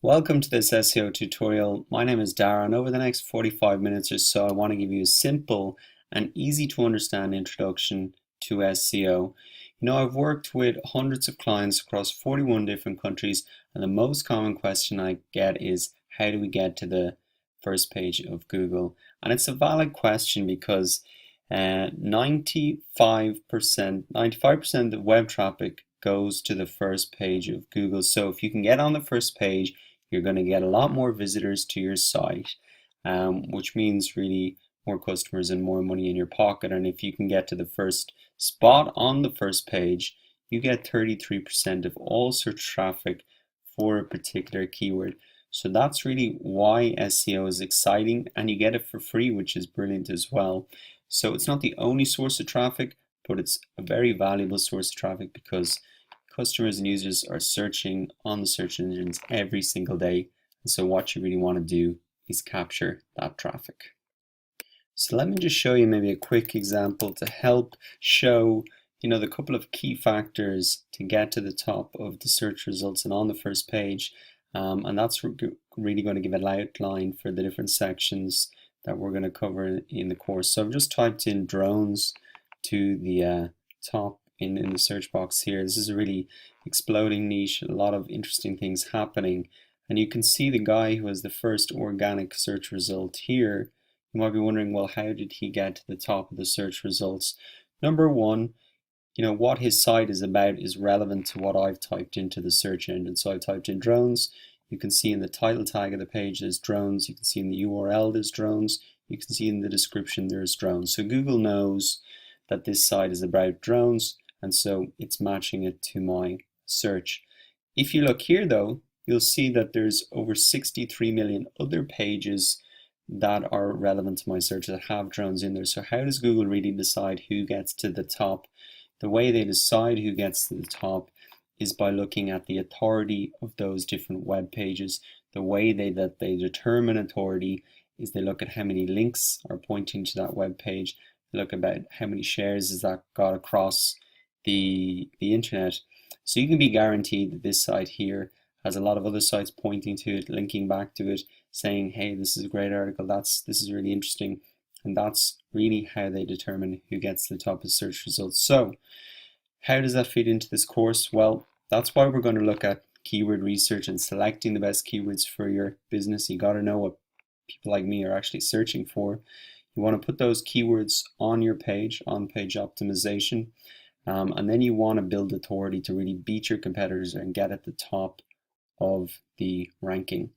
Welcome to this SEO tutorial. My name is Darren. Over the next 45 minutes or so, I want to give you a simple and easy to understand introduction to SEO. I've worked with hundreds of clients across 41 different countries, and the most common question I get is, how do we get to the first page of Google? And it's a valid question because 95% of web traffic goes to the first page of Google. So if you can get on the first page, you're going to get a lot more visitors to your site, which means really more customers and more money in your pocket. And if you can get to the first spot on the first page, you get 33% of all search traffic for a particular keyword. So that's really why SEO is exciting, and you get it for free, which is brilliant as well. So it's not the only source of traffic, but it's a very valuable source of traffic because customers and users are searching on the search engines every single day. And so what you really want to do is capture that traffic. So let me just show you maybe a quick example to help show the couple of key factors to get to the top of the search results and on the first page. And that's really going to give an outline for the different sections that we're going to cover in the course. So I've just typed in drones to the top in the search box here. This is a really exploding niche, a lot of interesting things happening. And you can see the guy who has the first organic search result here. You might be wondering, well, how did he get to the top of the search results? Number one, what his site is about is relevant to what I've typed into the search engine. So I typed in drones. You can see in the title tag of the page there's drones. You can see in the URL there's drones. You can see in the description there's drones. So Google knows that this site is about drones, and so it's matching it to my search. If you look here though, you'll see that there's over 63 million other pages that are relevant to my search that have drones in there. So how does Google really decide who gets to the top? The way they decide who gets to the top is by looking at the authority of those different web pages. The way that they determine authority is they look at how many links are pointing to that web page. They look about how many shares has that got across the internet. So you can be guaranteed that this site here has a lot of other sites pointing to it, linking back to it, saying, hey, this is a great article, this is really interesting. And that's really how they determine who gets to the top of search results. So how does that fit into this course? Well, that's why we're going to look at keyword research and selecting the best keywords for your business. You got to know what people like me are actually searching for. You want to put those keywords on your page, on page optimization, and then you want to build authority to really beat your competitors and get at the top of the ranking.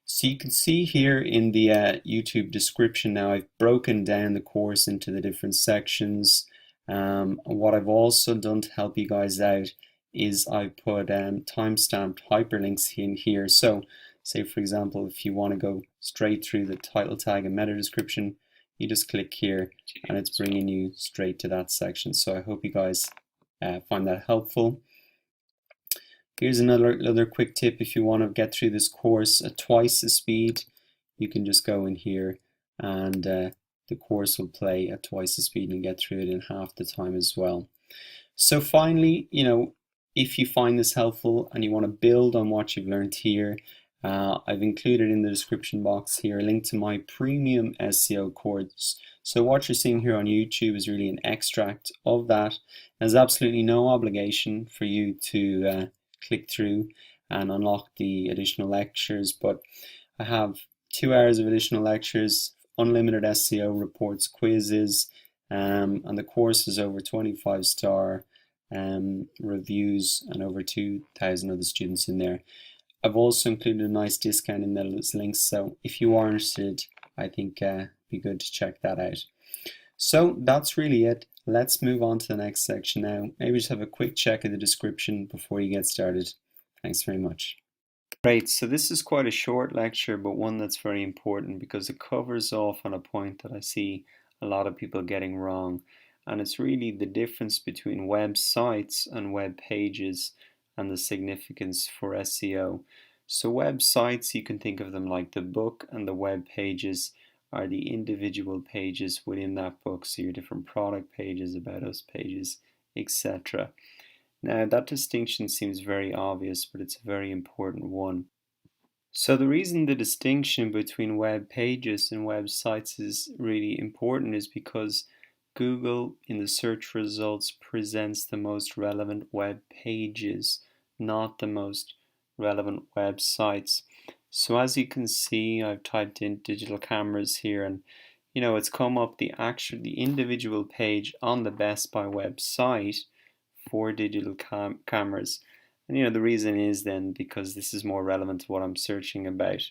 So you can see here in the YouTube description now, I've broken down the course into the different sections. What I've also done to help you guys out is I've put timestamped hyperlinks in here. So say for example, if you want to go straight through the title tag and meta description, you just click here and it's bringing you straight to that section. So I hope you guys find that helpful. Here's another quick tip. If you want to get through this course at twice the speed, you can just go in here and the course will play at twice the speed and get through it in half the time as well. So finally, if you find this helpful and you want to build on what you've learned here, I've included in the description box here a link to my premium SEO course. So what you're seeing here on YouTube is really an extract of that. There's absolutely no obligation for you to click through and unlock the additional lectures, but I have 2 hours of additional lectures, unlimited SEO reports, quizzes, and the course is over 25-star reviews and over 2,000 other students in there. I've also included a nice discount in those links, so if you are interested, I think it'd be good to check that out. So that's really it. Let's move on to the next section now. Maybe just have a quick check of the description before you get started. Thanks very much. Great, so this is quite a short lecture, but one that's very important because it covers off on a point that I see a lot of people getting wrong. And it's really the difference between websites and web pages and the significance for SEO. So websites, you can think of them like the book, and the web pages are the individual pages within that book. So your different product pages, about us pages, etc. Now that distinction seems very obvious, but it's a very important one. So the reason the distinction between web pages and websites is really important is because Google in the search results presents the most relevant web pages, not the most relevant websites. So as you can see, I've typed in digital cameras here, and it's come up the individual page on the Best Buy website for digital cameras. And the reason is then because this is more relevant to what I'm searching about.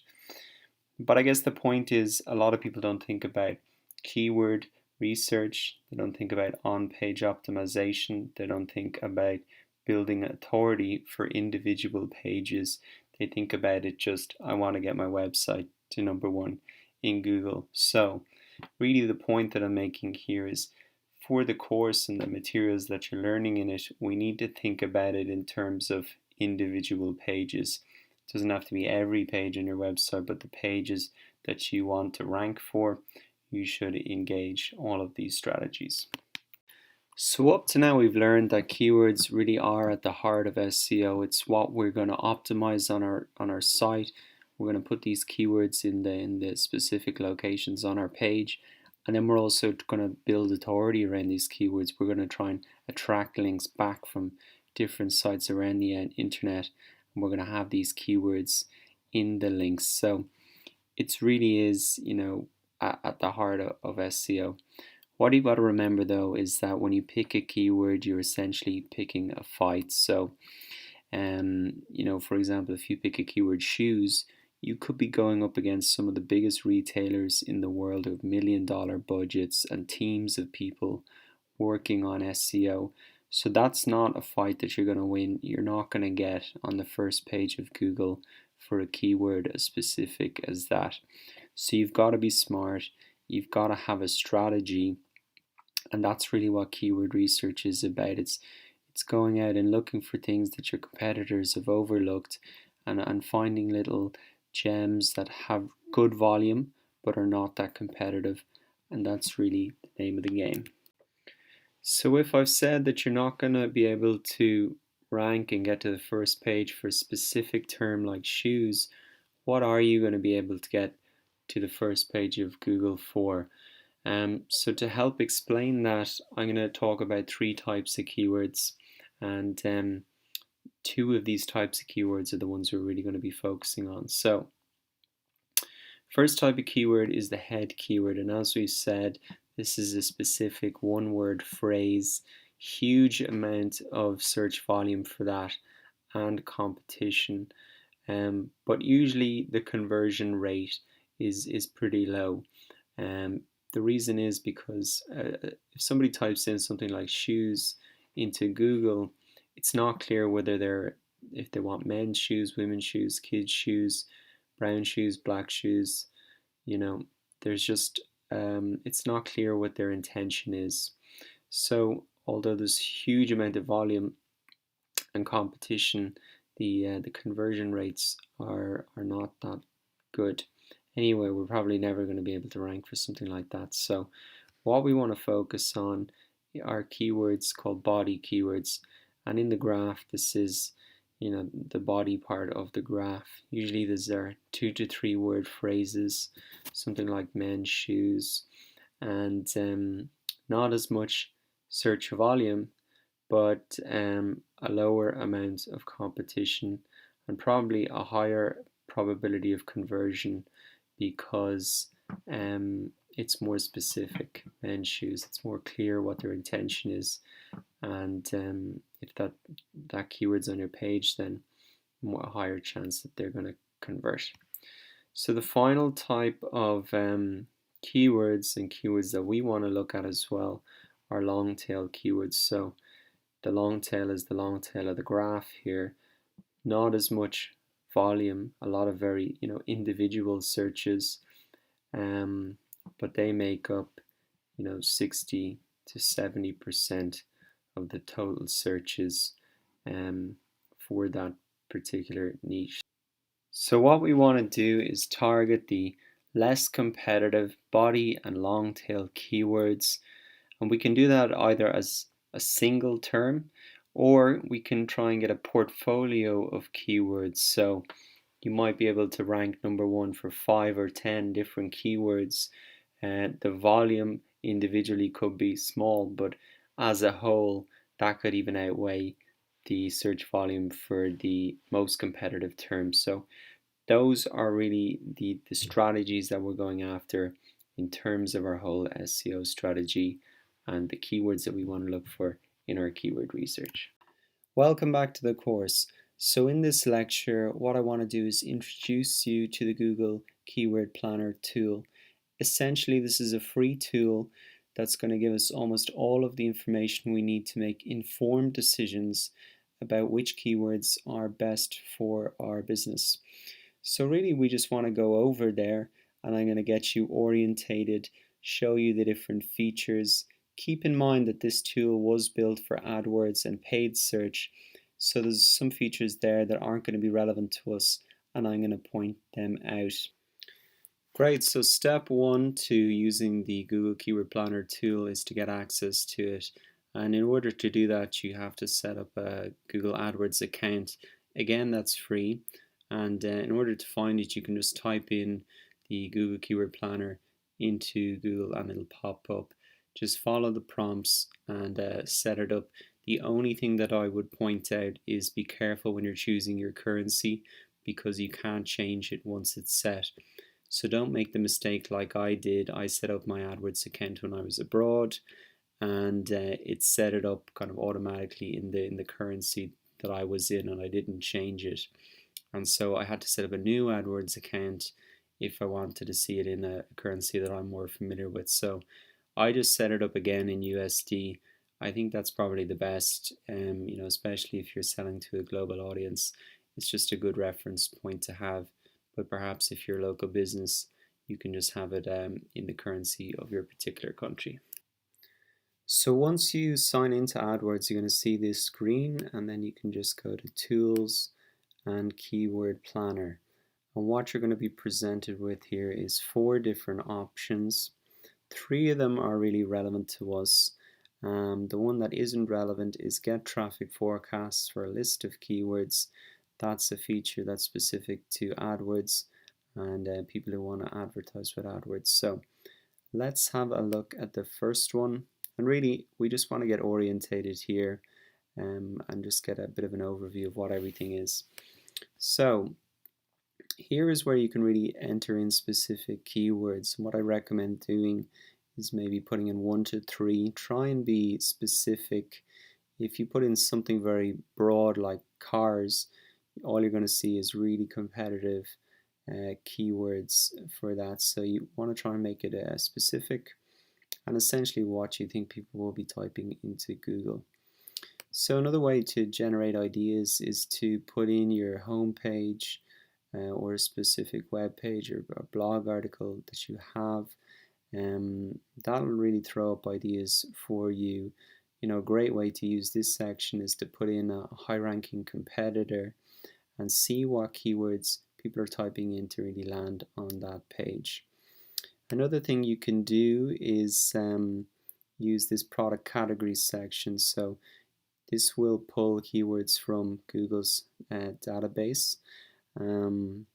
But I guess the point is a lot of people don't think about keyword research, they don't think about on-page optimization, they don't think about building authority for individual pages. They think about it just, I want to get my website to #1 in Google. So really the point that I'm making here is for the course and the materials that you're learning in it, we need to think about it in terms of individual pages. It doesn't have to be every page on your website, but the pages that you want to rank for, you should engage all of these strategies. So up to now we've learned that keywords really are at the heart of SEO. It's what we're going to optimize on our site. We're going to put these keywords in the specific locations on our page, and then we're also going to build authority around these keywords. We're going to try and attract links back from different sites around the internet, and we're going to have these keywords in the links. So it really is, at the heart of SEO. What you've got to remember though is that when you pick a keyword, you're essentially picking a fight. So, for example, if you pick a keyword shoes, you could be going up against some of the biggest retailers in the world with $1 million budgets and teams of people working on SEO. So that's not a fight that you're going to win. You're not going to get on the first page of Google for a keyword as specific as that. So you've got to be smart. You've got to have a strategy, and that's really what keyword research is about. It's going out and looking for things that your competitors have overlooked, and finding little gems that have good volume but are not that competitive, and that's really the name of the game. So if I've said that you're not going to be able to rank and get to the first page for a specific term like shoes, what are you going to be able to get to the first page of Google for? So to help explain that, I'm going to talk about 3 types of keywords, and 2 of these types of keywords are the ones we're really going to be focusing on. So first type of keyword is the head keyword, and as we said, this is a specific one-word phrase, huge amount of search volume for that and competition, but usually the conversion rate is pretty low. The reason is because if somebody types in something like shoes into Google, it's not clear whether if they want men's shoes, women's shoes, kids' shoes, brown shoes, black shoes. There's just it's not clear what their intention is. So although there's huge amount of volume and competition, the conversion rates are not that good. Anyway, we're probably never going to be able to rank for something like that. So what we want to focus on are keywords called body keywords, and in the graph this is the body part of the graph. Usually these are 2 to 3 word phrases, something like men's shoes, and not as much search volume, but a lower amount of competition and probably a higher probability of conversion because it's more specific. Men's shoes, it's more clear what their intention is, and if that keyword's on your page, then a higher chance that they're going to convert. So the final type of keywords and keywords that we want to look at as well are long tail keywords. So the long tail is the long tail of the graph here. Not as much volume, a lot of very individual searches, but they make up 60 to 70% of the total searches for that particular niche. So what we want to do is target the less competitive body and long tail keywords, and we can do that either as a single term, or we can try and get a portfolio of keywords. So you might be able to rank number one for 5 or 10 different keywords. The volume individually could be small, but as a whole, that could even outweigh the search volume for the most competitive terms. So those are really the strategies that we're going after in terms of our whole SEO strategy and the keywords that we want to look for in our keyword research. Welcome back to the course. So in this lecture, what I want to do is introduce you to the Google Keyword Planner tool. Essentially, this is a free tool that's going to give us almost all of the information we need to make informed decisions about which keywords are best for our business. So really, we just want to go over there, and I'm going to get you orientated, show you the different features. Keep in mind that this tool was built for AdWords and paid search, so there's some features there that aren't going to be relevant to us, and I'm going to point them out. Great, so step one to using the Google Keyword Planner tool is to get access to it. And in order to do that, you have to set up a Google AdWords account. Again, that's free. And in order to find it, you can just type in the Google Keyword Planner into Google and it'll pop up. Just follow the prompts and set it up. The only thing that I would point out is be careful when you're choosing your currency, because you can't change it once it's set. So don't make the mistake like I did. I set up my AdWords account when I was abroad, and it set it up kind of automatically in the currency that I was in, and I didn't change it. And so I had to set up a new AdWords account if I wanted to see it in a currency that I'm more familiar with. So I just set it up again in USD. I think that's probably the best, especially if you're selling to a global audience. It's just a good reference point to have. But perhaps if you're a local business, you can just have it in the currency of your particular country. So once you sign into AdWords, you're going to see this screen, and then you can just go to Tools and Keyword Planner. And what you're going to be presented with here is 4 different options. 3 of them are really relevant to us. The one that isn't relevant is Get Traffic Forecasts for a list of keywords. That's a feature that's specific to AdWords and people who want to advertise with AdWords. So let's have a look at the first one. And really, we just want to get orientated here and just get a bit of an overview of what everything is. So here is where you can really enter in specific keywords. And what I recommend doing is maybe putting in 1 to 3. Try and be specific. If you put in something very broad like cars, all you're going to see is really competitive keywords for that. So you want to try and make it specific and essentially what you think people will be typing into Google. So another way to generate ideas is to put in your home page or a specific web page or a blog article that you have. That'll really throw up ideas for you. A great way to use this section is to put in a high-ranking competitor and see what keywords people are typing in to really land on that page. Another thing you can do is use this product categories section. So this will pull keywords from Google's database, and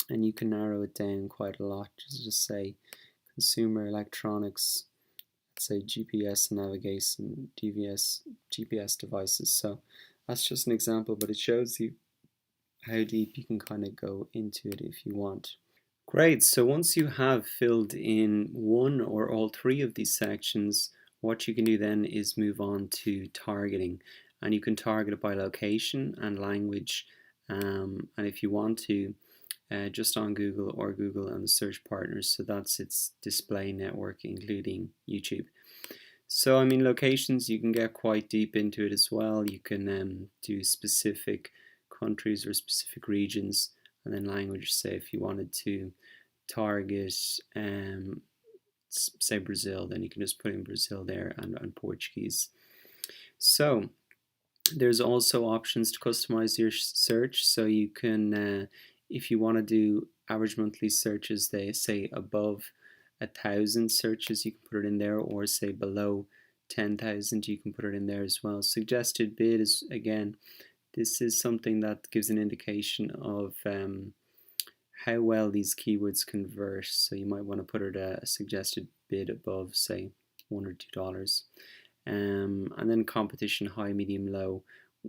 you can narrow it down quite a lot. Just say consumer electronics, let's say GPS and navigation, GPS devices. So that's just an example, but it shows you how deep you can kind of go into it if you want. Great, so once you have filled in 1 or all 3 of these sections, what you can do then is move on to targeting. And you can target it by location and language, and if you want to, just on Google or Google and the search partners. So that's its display network, including YouTube. So I mean, locations, you can get quite deep into it as well. You can do specific countries or specific regions, and then language. Say if you wanted to target say Brazil, then you can just put in Brazil there and Portuguese. So there's also options to customize your search. So you can if you want to do average monthly searches, they say above 1,000 searches, you can put it in there, or say below 10,000, you can put it in there as well. Suggested bid is again This is something that gives an indication of how well these keywords convert. So you might want to put it a suggested bid above, say $1 or $2. And then competition high, medium, low.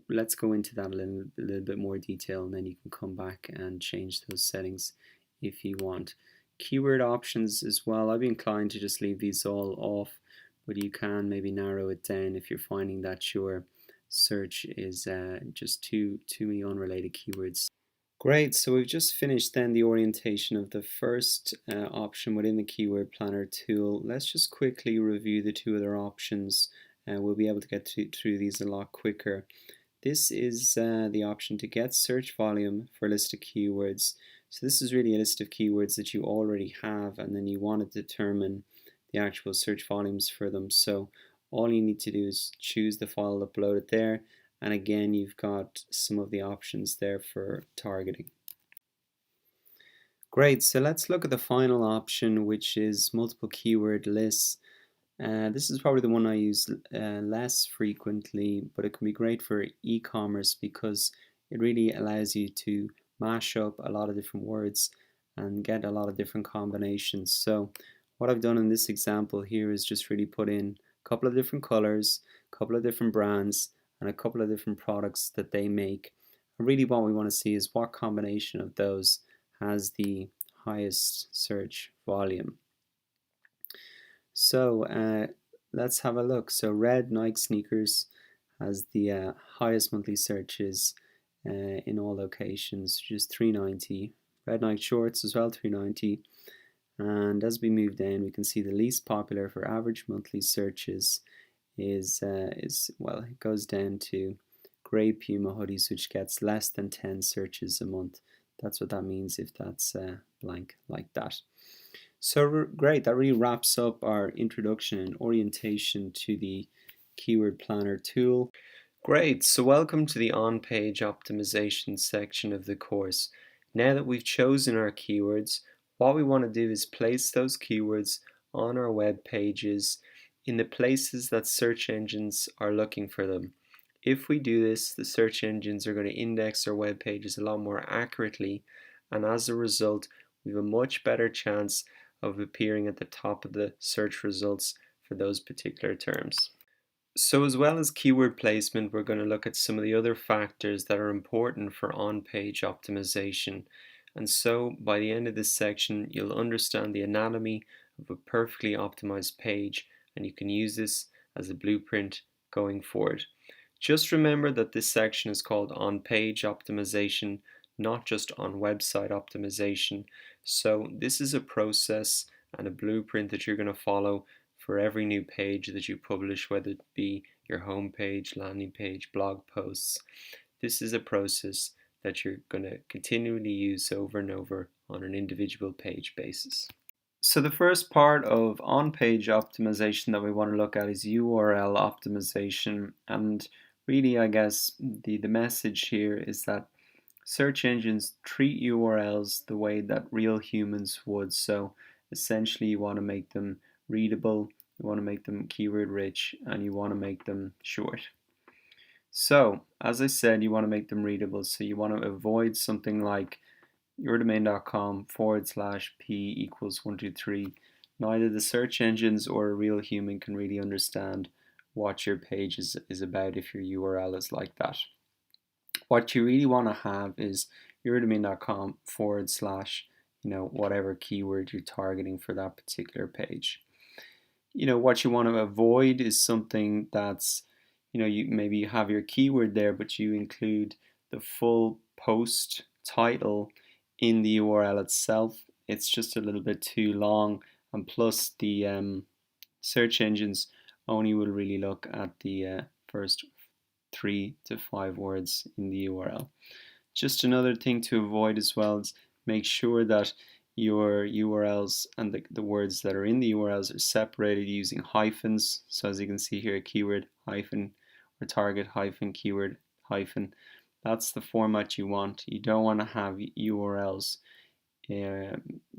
Let's go into that a little bit more detail, and then you can come back and change those settings if you want. Keyword options as well, I'd be inclined to just leave these all off, but you can maybe narrow it down if you're finding that your search is just too many unrelated keywords. Great, so we've just finished then the orientation of the first option within the keyword planner tool. Let's just quickly review the two other options, and we'll be able to get through these a lot quicker. This is the option to get search volume for a list of keywords. So this is really a list of keywords that you already have, and then you want to determine the actual search volumes for them. So all you need to do is choose the file, upload it there, and again you've got some of the options there for targeting. Great, so let's look at the final option, which is multiple keyword lists. This is probably the one I use less frequently, but it can be great for e-commerce because it really allows you to mash up a lot of different words and get a lot of different combinations. So what I've done in this example here is just really put in a couple of different colors, a couple of different brands, and a couple of different products that they make. And really what we want to see is what combination of those has the highest search volume. So let's have a look. So red Nike sneakers has the highest monthly searches in all locations, which is 390. Red Nike shorts as well, 390. And as we move down, we can see the least popular for average monthly searches is well, it goes down to grey Puma hoodies, which gets less than 10 searches a month. That's what that means if that's blank like that. So great, that really wraps up our introduction and orientation to the Keyword Planner tool. Great, so welcome to the on-page optimization section of the course. Now that we've chosen our keywords, what we want to do is place those keywords on our web pages in the places that search engines are looking for them. If we do this, the search engines are going to index our web pages a lot more accurately, and as a result, we have a much better chance of appearing at the top of the search results for those particular terms. So as well as keyword placement, we're going to look at some of the other factors that are important for on-page optimization. And so by the end of this section, you'll understand the anatomy of a perfectly optimized page, and you can use this as a blueprint going forward. Just remember that this section is called on-page optimization, not just on website optimization. So this is a process and a blueprint that you're going to follow for every new page that you publish, whether it be your home page, landing page, blog posts. This is a process that you're going to continually use over and over on an individual page basis. So the first part of on-page optimization that we want to look at is URL optimization, and really I guess the message here is that search engines treat URLs the way that real humans would. So essentially you want to make them readable, you want to make them keyword rich, and you want to make them short. So as I said, you want to make them readable, so you want to avoid something like yourdomain.com/p equals 123. Neither the search engines or a real human can really understand what your page is about if your URL is like that. What you really want to have is yourdomain.com / whatever keyword you're targeting for that particular page. What you want to avoid is something that's, you maybe have your keyword there, but you include the full post title in the URL itself. It's just a little bit too long, and plus the search engines only will really look at the first 3 to 5 words in the URL. Just another thing to avoid as well is make sure that your URLs and the words that are in the URLs are separated using hyphens. So as you can see here, keyword hyphen or target hyphen, keyword hyphen. That's the format you want. You don't want to have URLs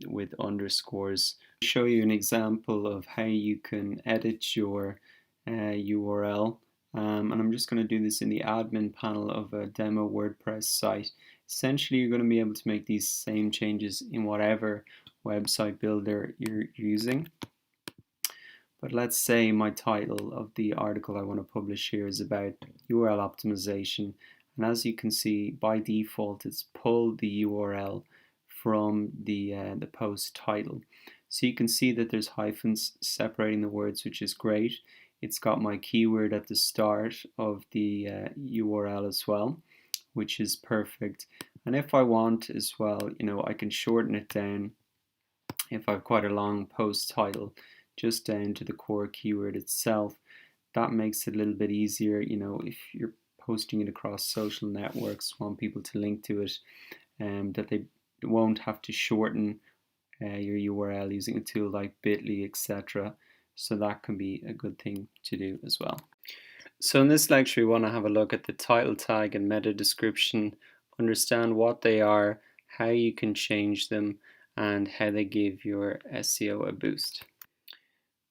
with underscores. I'll show you an example of how you can edit your URL and I'm just going to do this in the admin panel of a demo WordPress site. Essentially, you're going to be able to make these same changes in whatever website builder you're using. But let's say my title of the article I want to publish here is about URL optimization. And as you can see, by default, it's pulled the URL from the post title. So you can see that there's hyphens separating the words, which is great. It's got my keyword at the start of the URL as well, which is perfect. And if I want as well, I can shorten it down if I have quite a long post title, just down to the core keyword itself. That makes it a little bit easier, if you're posting it across social networks, want people to link to it, that they won't have to shorten your URL using a tool like Bitly, etc. So that can be a good thing to do as well. So in this lecture, we want to have a look at the title tag and meta description, understand what they are, how you can change them, and how they give your SEO a boost.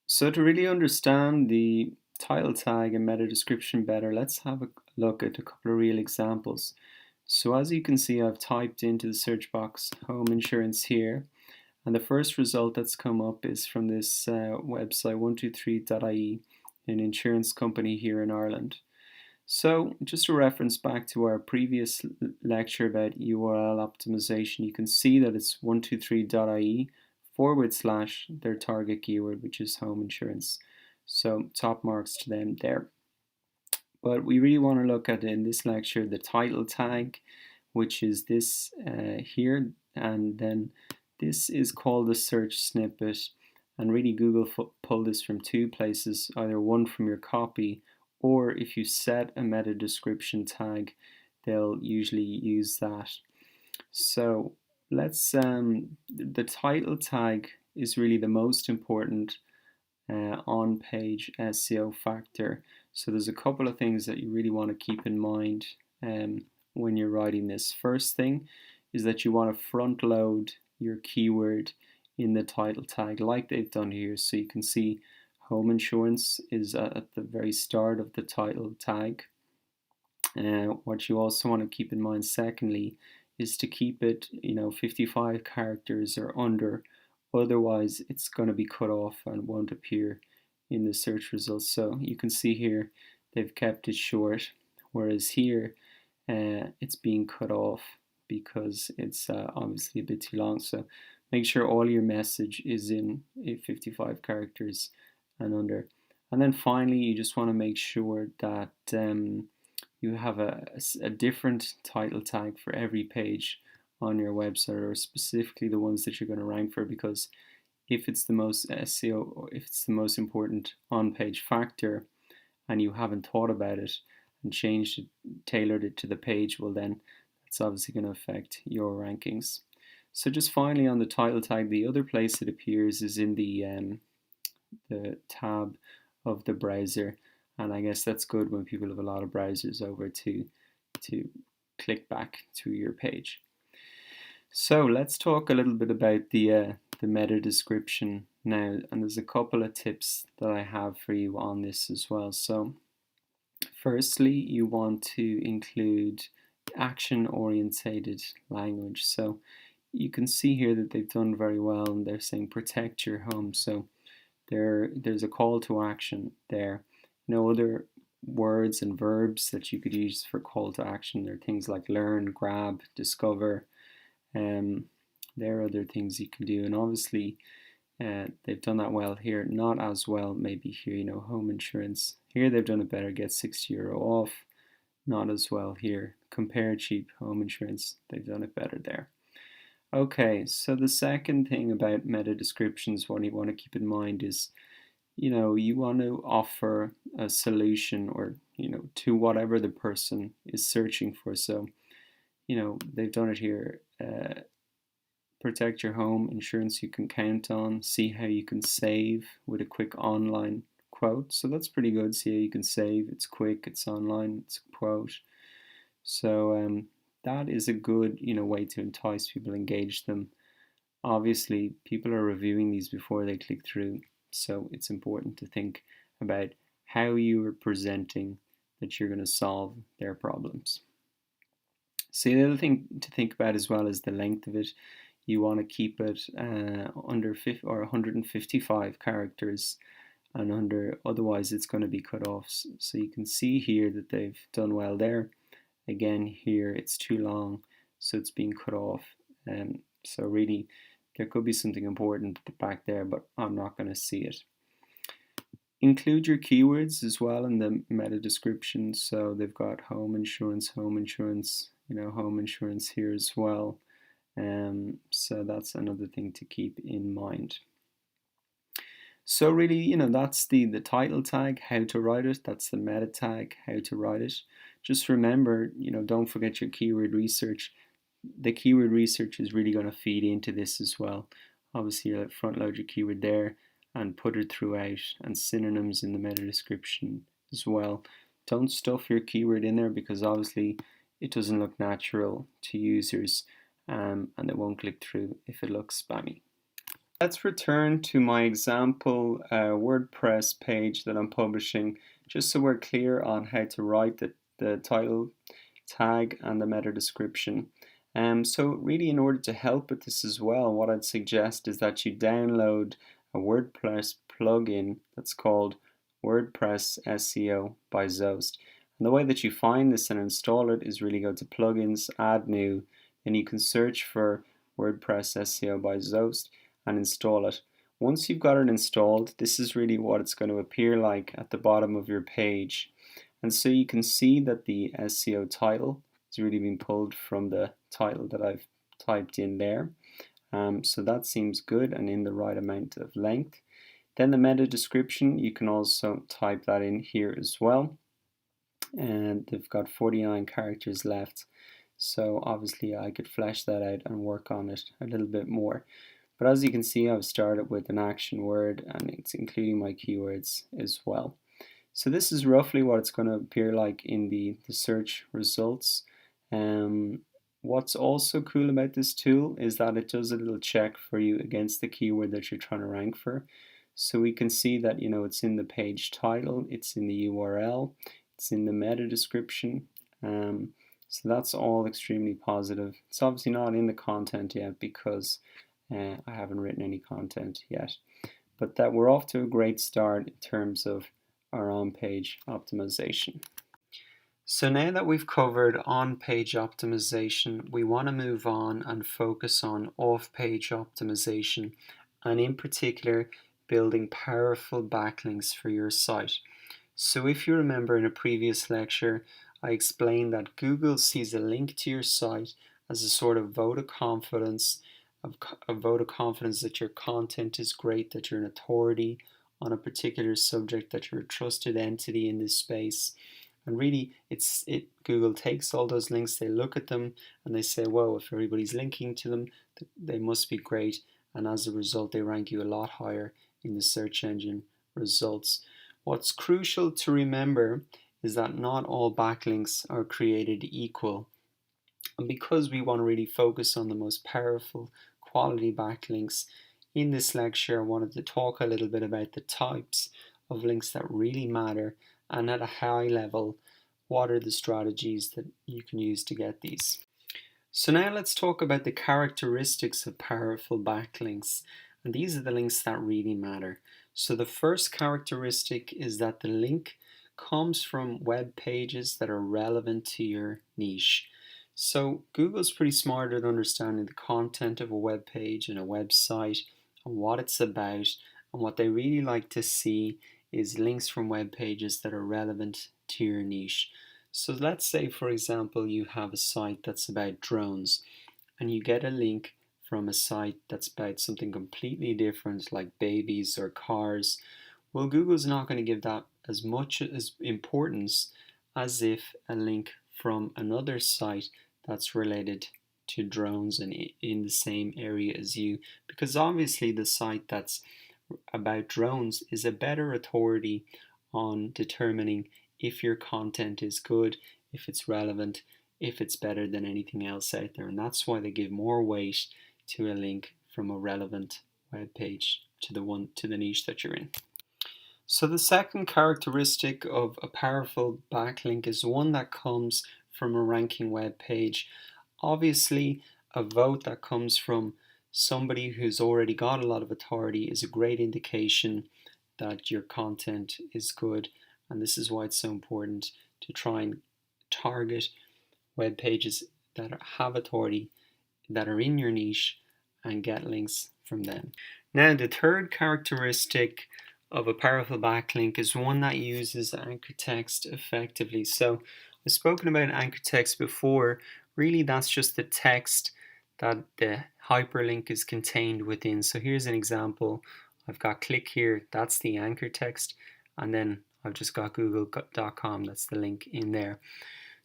So to really understand the title tag and meta description better, let's have a look at a couple of real examples. So as you can see, I've typed into the search box home insurance here, and the first result that's come up is from this website 123.ie, an insurance company here in Ireland. So just a reference back to our previous lecture about URL optimization, you can see that it's 123.ie / their target keyword, which is home insurance. So top marks to them there. But we really want to look at, in this lecture, the title tag, which is this here, and then this is called the search snippet. And really Google pulled this from two places, either one from your copy, or if you set a meta description tag, they'll usually use that. So let's the title tag is really the most important on-page SEO factor. So there's a couple of things that you really want to keep in mind when you're writing this. First thing is that you want to front load your keyword in the title tag like they've done here. So you can see home insurance is at the very start of the title tag. What you also want to keep in mind secondly is to keep it 55 characters or under, otherwise it's going to be cut off and won't appear in the search results. So you can see here they've kept it short, whereas here it's being cut off because it's obviously a bit too long. So make sure all your message is in 55 characters and under. And then finally, you just want to make sure that you have a different title tag for every page on your website, or specifically the ones that you're going to rank for, because if it's the most SEO, or if it's the most important on-page factor and you haven't thought about it and changed it, tailored it to the page, well then it's obviously going to affect your rankings. So just finally on the title tag, the other place it appears is in the tab of the browser, and I guess that's good when people have a lot of browsers over to click back to your page. So let's talk a little bit about the meta description now, and there's a couple of tips that I have for you on this as well. So firstly, you want to include action orientated language. So you can see here that they've done very well, and they're saying protect your home. So there's a call to action there. Other words and verbs that you could use for call to action are things like learn, grab, discover. There are other things you can do, and obviously they've done that well here. Not as well maybe here, home insurance. Here they've done it better, get €60 off. Not as well here. Compare cheap home insurance, they've done it better there. Okay, so the second thing about meta descriptions, what you want to keep in mind is, you want to offer a solution or, to whatever the person is searching for. So, they've done it here. Protect your home insurance you can count on. See how you can save with a quick online quote. So that's pretty good. See how you can save. It's quick, it's online, it's a quote. So that is a good way to entice people, engage them. Obviously people are reviewing these before they click through, so it's important to think about how you are presenting that you're going to solve their problems. So the other thing to think about as well is the length of it. You want to keep it under 50 or 155 characters and under, otherwise it's going to be cut off. So you can see here that they've done well there. Again, here it's too long, so it's being cut off. So really, there could be something important back there, but I'm not going to see it. Include your keywords as well in the meta description. So they've got home insurance, home insurance here as well. So that's another thing to keep in mind. So really, that's the title tag, how to write it. That's the meta tag, how to write it. Just remember, don't forget your keyword research. The keyword research is really going to feed into this as well. Obviously, you'll front load your keyword there and put it throughout, and synonyms in the meta description as well. Don't stuff your keyword in there, because obviously it doesn't look natural to users, and they won't click through if it looks spammy. Let's return to my example WordPress page that I'm publishing, just so we're clear on how to write the title tag and the meta description. So really, in order to help with this as well, what I'd suggest is that you download a WordPress plugin that's called WordPress SEO by Zoast. And the way that you find this and install it is really go to Plugins, Add New, and you can search for WordPress SEO by Zoast and install it. Once you've got it installed, this is really what it's going to appear like at the bottom of your page. And so you can see that the SEO title has really been pulled from the title that I've typed in there. So that seems good and in the right amount of length. Then the meta description, you can also type that in here as well. And they've got 49 characters left. So obviously I could flesh that out and work on it a little bit more. But as you can see, I've started with an action word, and it's including my keywords as well. So this is roughly what it's going to appear like in the search results. What's also cool about this tool is that it does a little check for you against the keyword that you're trying to rank for. So we can see that it's in the page title, it's in the URL, it's in the meta description. So that's all extremely positive. It's obviously not in the content yet because I haven't written any content yet. But that we're off to a great start in terms of our on-page optimization. So now that we've covered on-page optimization, we want to move on and focus on off-page optimization, and in particular, building powerful backlinks for your site. So if you remember in a previous lecture, I explained that Google sees a link to your site as a sort of vote of confidence, that your content is great, that you're an authority on a particular subject, that you're a trusted entity in this space. And really, Google takes all those links, they look at them, and they say, whoa, if everybody's linking to them, they must be great. And as a result, they rank you a lot higher in the search engine results. What's crucial to remember is that not all backlinks are created equal. And because we want to really focus on the most powerful quality backlinks, in this lecture, I wanted to talk a little bit about the types of links that really matter, and at a high level, what are the strategies that you can use to get these. So now let's talk about the characteristics of powerful backlinks, and these are the links that really matter. So the first characteristic is that the link comes from web pages that are relevant to your niche. So Google's pretty smart at understanding the content of a web page and a website and what it's about, and what they really like to see is links from web pages that are relevant to your niche. So let's say, for example, you have a site that's about drones and you get a link from a site that's about something completely different like babies or cars. Well, Google's not going to give that as much as importance as if a link from another site that's related to drones and in the same area as you, because obviously the site that's about drones is a better authority on determining if your content is good, if it's relevant, if it's better than anything else out there. And that's why they give more weight to a link from a relevant web page to the niche that you're in. So the second characteristic of a powerful backlink is one that comes from a ranking web page. Obviously, a vote that comes from somebody who's already got a lot of authority is a great indication that your content is good, and this is why it's so important to try and target web pages that have authority, that are in your niche, and get links from them. Now, the third characteristic of a powerful backlink is one that uses anchor text effectively. So I've spoken about anchor text before. Really, that's just the text that the hyperlink is contained within. So here's an example. I've got click here, that's the anchor text, and then I've just got google.com, that's the link in there.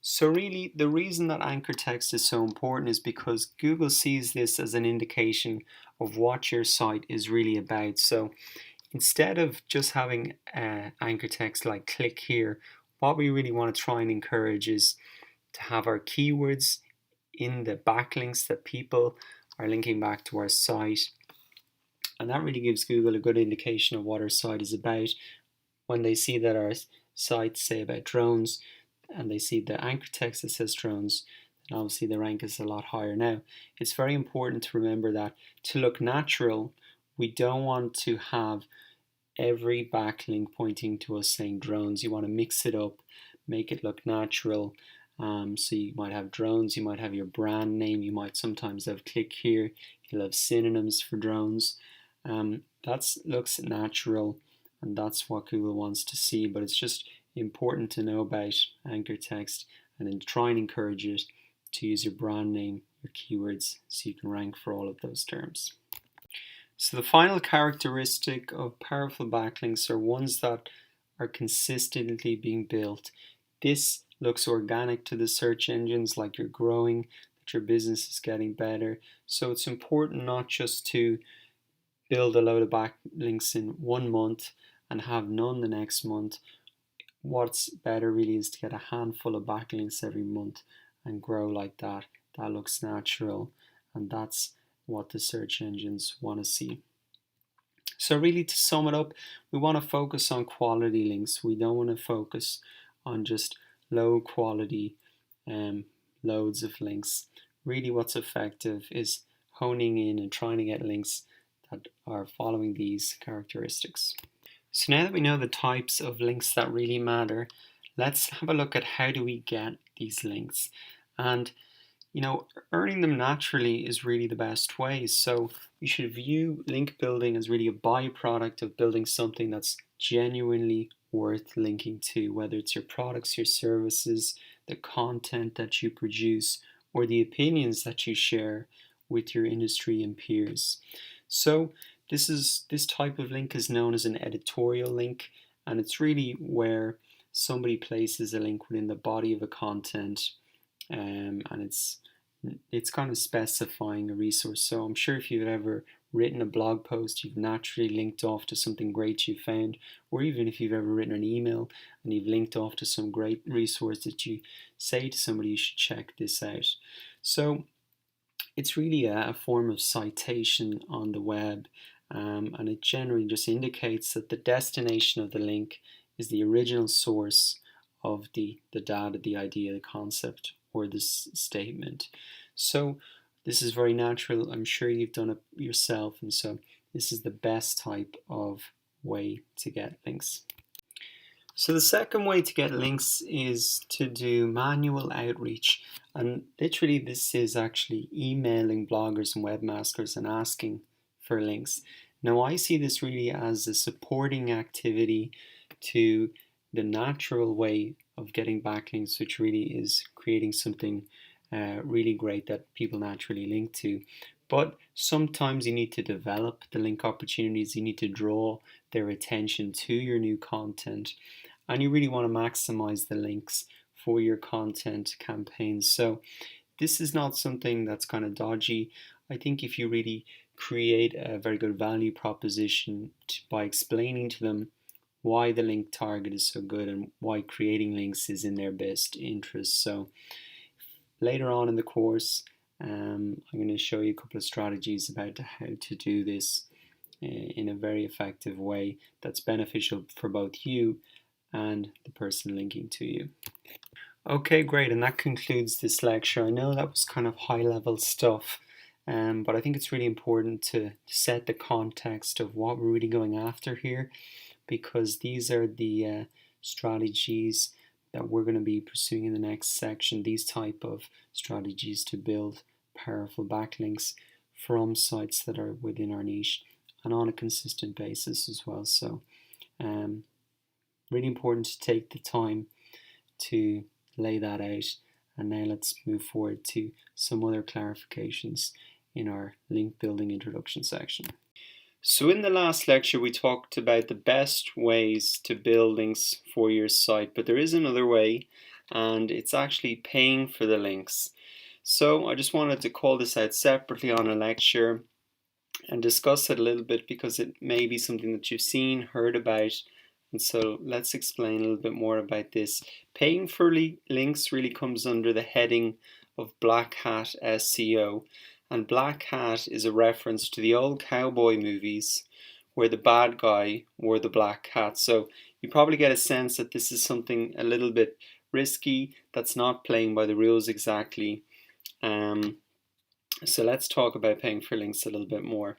So really, the reason that anchor text is so important is because Google sees this as an indication of what your site is really about. So instead of just having anchor text like click here, what we really want to try and encourage is to have our keywords in the backlinks that people are linking back to our site. And that really gives Google a good indication of what our site is about. When they see that our site, say about drones, and they see the anchor text that says drones, then obviously the rank is a lot higher. Now, it's very important to remember that to look natural, we don't want to have every backlink pointing to us saying drones. You want to mix it up, make it look natural. So you might have drones, you might have your brand name, you might sometimes have click here, you'll have synonyms for drones. That looks natural, and that's what Google wants to see, but it's just important to know about anchor text and then try and encourage it to use your brand name, your keywords, so you can rank for all of those terms. So the final characteristic of powerful backlinks are ones that are consistently being built. This looks organic to the search engines, like you're growing, that your business is getting better. So it's important not just to build a load of backlinks in 1 month and have none the next month. What's better really is to get a handful of backlinks every month and grow like that. That looks natural, and that's what the search engines want to see. So really, to sum it up, we want to focus on quality links. We don't want to focus on just low quality loads of links. Really, what's effective is honing in and trying to get links that are following these characteristics. So now that we know the types of links that really matter, let's have a look at how do we get these links. And earning them naturally is really the best way. So you should view link building as really a byproduct of building something that's genuinely worth linking to, whether it's your products, your services, the content that you produce, or the opinions that you share with your industry and peers. So this type of link is known as an editorial link, and it's really where somebody places a link within the body of a content, and it's kind of specifying a resource. So I'm sure if you've ever written a blog post, you've naturally linked off to something great you found, or even if you've ever written an email and you've linked off to some great resource that you say to somebody, you should check this out. So it's really a form of citation on the web, and it generally just indicates that the destination of the link is the original source of the data, the idea, the concept, or this statement. So this is very natural. I'm sure you've done it yourself, and so this is the best type of way to get links. So the second way to get links is to do manual outreach, and literally this is actually emailing bloggers and webmasters and asking for links. Now I see this really as a supporting activity to the natural way of getting backlinks, which really is creating something really great that people naturally link to. But sometimes you need to develop the link opportunities, you need to draw their attention to your new content, and you really want to maximize the links for your content campaigns. So this is not something that's kind of dodgy. I think if you really create a very good value proposition by explaining to them why the link target is so good and why creating links is in their best interest. So later on in the course, I'm going to show you a couple of strategies about how to do this. in a very effective way that's beneficial for both you and the person linking to you. Okay, great, and that concludes this lecture. I know that was kind of high level stuff, but I think it's really important to set the context of what we're really going after here, because these are the strategies that we're going to be pursuing in the next section, these type of strategies to build powerful backlinks from sites that are within our niche and on a consistent basis as well. So really important to take the time to lay that out. And now let's move forward to some other clarifications in our link building introduction section. So in the last lecture we talked about the best ways to build links for your site, but there is another way, and it's actually paying for the links. So I just wanted to call this out separately on a lecture and discuss it a little bit, because it may be something that you've seen, heard about, and so let's explain a little bit more about this. Paying for links really comes under the heading of black hat SEO. And black hat is a reference to the old cowboy movies where the bad guy wore the black hat. So you probably get a sense that this is something a little bit risky, that's not playing by the rules exactly. So let's talk about paying for links a little bit more.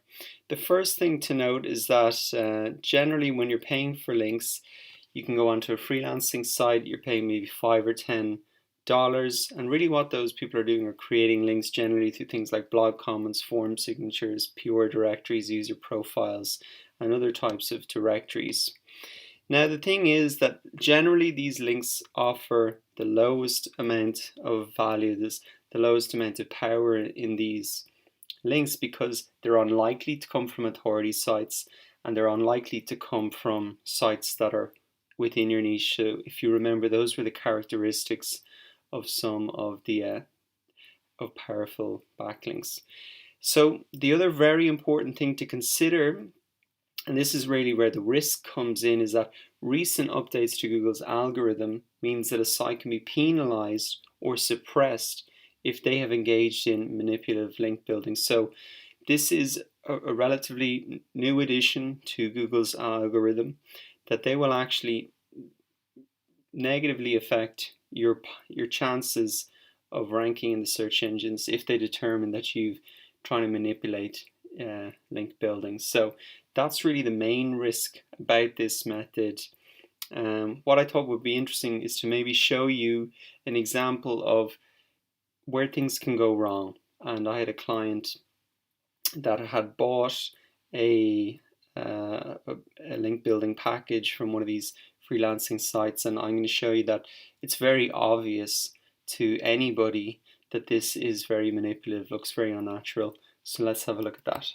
The first thing to note is that generally when you're paying for links, you can go onto a freelancing site, you're paying maybe $5 or $10, and really what those people are doing are creating links generally through things like blog comments, form signatures, pure directories, user profiles, and other types of directories. Now the thing is that generally these links offer the lowest amount of value, the lowest amount of power in these links, because they're unlikely to come from authority sites and they're unlikely to come from sites that are within your niche. So if you remember, those were the characteristics of some of the of powerful backlinks. So the other very important thing to consider, and this is really where the risk comes in, is that recent updates to Google's algorithm means that a site can be penalized or suppressed if they have engaged in manipulative link building. So this is a relatively new addition to Google's algorithm, that they will actually negatively affect your chances of ranking in the search engines if they determine that you've trying to manipulate link building. So that's really the main risk about this method. What I thought would be interesting is to maybe show you an example of where things can go wrong. And I had a client that had bought a link building package from one of these freelancing sites, and I'm going to show you that it's very obvious to anybody that this is very manipulative, looks very unnatural. So let's have a look at that.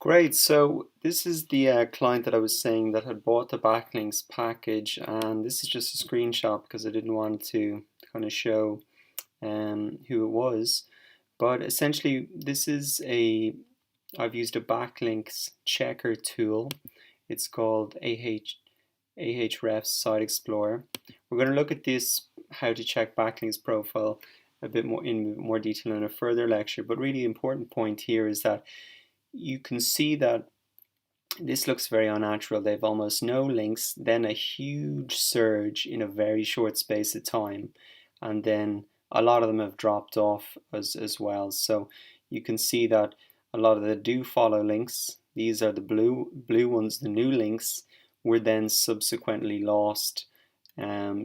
Great, so this is the client that I was saying that had bought the backlinks package, and this is just a screenshot because I didn't want to kind of show who it was. But essentially this is I've used a backlinks checker tool. It's called Ahrefs Site Explorer. We're going to look at this, how to check backlinks profile, a bit more in more detail in a further lecture. But really important point here is that you can see that this looks very unnatural. They have almost no links, then a huge surge in a very short space of time, and then a lot of them have dropped off as well. So you can see that a lot of the do follow links, these are the blue ones, the new links, were then subsequently lost.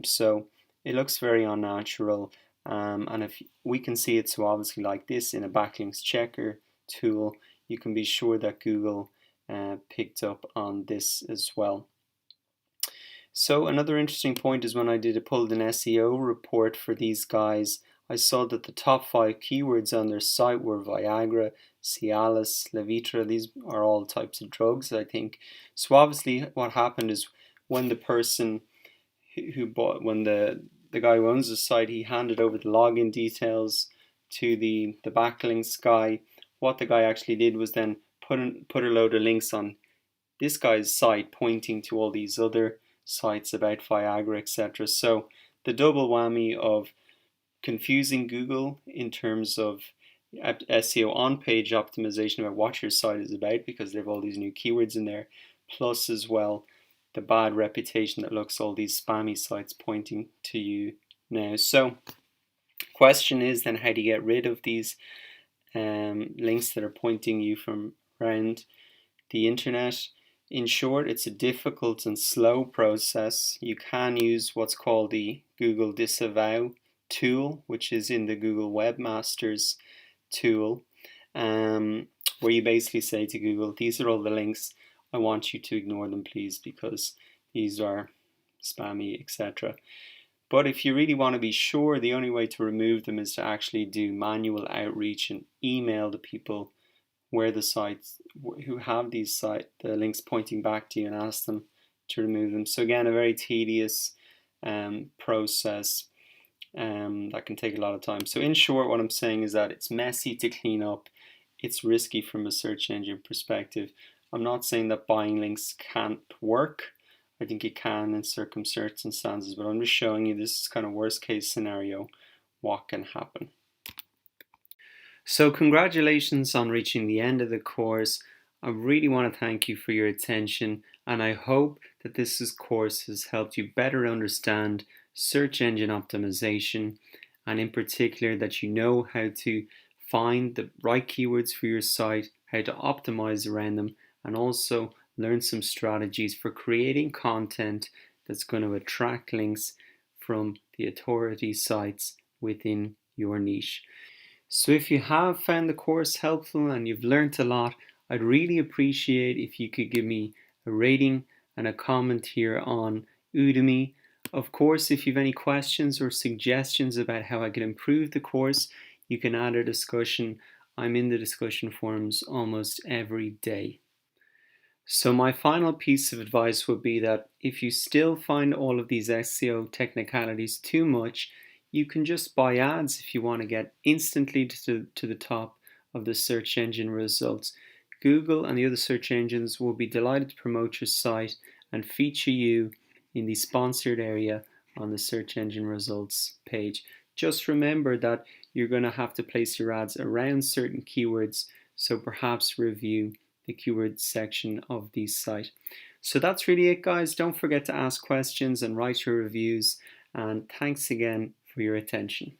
So it looks very unnatural, and if we can see it so obviously like this in a backlinks checker tool, you can be sure that Google picked up on this as well. So another interesting point is when I pulled an SEO report for these guys, I saw that the top 5 keywords on their site were Viagra, Cialis, Levitra. These are all types of drugs, I think. So obviously what happened is when the person who bought, when the guy who owns the site, he handed over the login details to the backlinks guy. What the guy actually did was then put a load of links on this guy's site pointing to all these other sites about Viagra, etc. So the double whammy of confusing Google in terms of SEO on-page optimization about what your site is about, because they have all these new keywords in there, plus as well the bad reputation that looks all these spammy sites pointing to you now. So question is then, how do you get rid of these links that are pointing you from around the internet? In short, it's a difficult and slow process. You can use what's called the Google Disavow tool, which is in the Google Webmasters tool, where you basically say to Google, these are all the links, I want you to ignore them please, because these are spammy, etc. But if you really want to be sure, the only way to remove them is to actually do manual outreach and email the people where the sites who have these the links pointing back to you, and ask them to remove them. So again, a very tedious process that can take a lot of time. So in short, what I'm saying is that it's messy to clean up. It's risky from a search engine perspective. I'm not saying that buying links can't work. I think it can in circumstances, but I'm just showing you this is kind of worst case scenario, what can happen. So congratulations on reaching the end of the course. I really want to thank you for your attention, and I hope that this course has helped you better understand search engine optimization, and in particular that you know how to find the right keywords for your site, how to optimize around them, and also learn some strategies for creating content that's going to attract links from the authority sites within your niche. So if you have found the course helpful and you've learned a lot, I'd really appreciate if you could give me a rating and a comment here on Udemy. Of course, if you have any questions or suggestions about how I can improve the course, you can add a discussion. I'm in the discussion forums almost every day. So my final piece of advice would be that if you still find all of these SEO technicalities too much, you can just buy ads if you want to get instantly to the top of the search engine results. Google and the other search engines will be delighted to promote your site and feature you in the sponsored area on the search engine results page. Just remember that you're going to have to place your ads around certain keywords, so perhaps review the keyword section of the site. So that's really it, guys. Don't forget to ask questions and write your reviews, and thanks again for your attention.